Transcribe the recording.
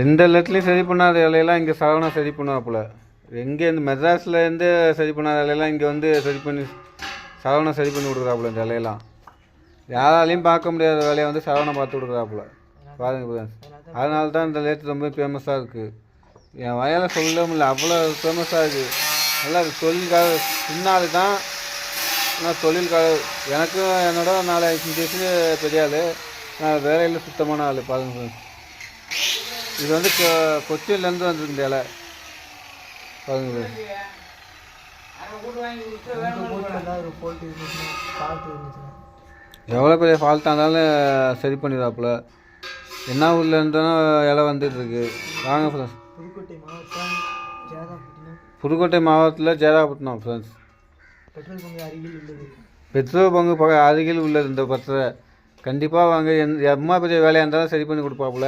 எந்த இடத்துலையும் சரி பண்ணாத வேலையெல்லாம் இங்கே சரவணன் சரி பண்ணுவாப்புல. எங்கே இந்த மெட்ராஸ்லேருந்து சரி பண்ணாத வேலையெல்லாம் இங்கே வந்து சரி பண்ணி சரவணன் சரி பண்ணி கொடுக்குறாப்புல. இந்த வேலையெல்லாம் யாராலையும் பார்க்க முடியாத வேலையை வந்து சரவணன் பார்த்து கொடுக்குறாப்புல. பாருங்க ஃப்ரெண்ட்ஸ், அதனால தான் இந்த லேட்டு ரொம்ப ஃபேமஸாக இருக்குது. என் வயலை சொல்ல முடியல, அவ்வளோ ஃபேமஸாக இருக்குது. நல்லா தொழிலுக்காக சின்னாள் தான், ஆனால் தொழிலுக்காக எனக்கும் என்னோட 4-5 வயசு பெரிய ஆள். நான் வேலையில் சுத்தமான ஆள். பாருங்க ஃப்ரெண்ட்ஸ், இது வந்து கொச்சின்லேருந்து வந்துருக்கு இந்த இலை. பாருங்க எவ்வளோ பெரிய ஃபால்ட்டாக இருந்தாலும் சரி பண்ணிடுறாப்புல. என்ன ஊரில் இருந்தாலும் இலை வந்துட்டுருக்கு. வாங்க ஃப்ரெண்ட்ஸ், புதுக்கோட்டை மாவட்டத்தில் ஜேதாப்பட்டினம் ஃப்ரெண்ட்ஸ். பெட்ரோல் பங்கு அருகில் உள்ளது இந்த பத்திரை. கண்டிப்பாக வாங்க. எம்மா பெரிய வேலையாக இருந்தாலும் சரி பண்ணி கொடுப்பாப்புல.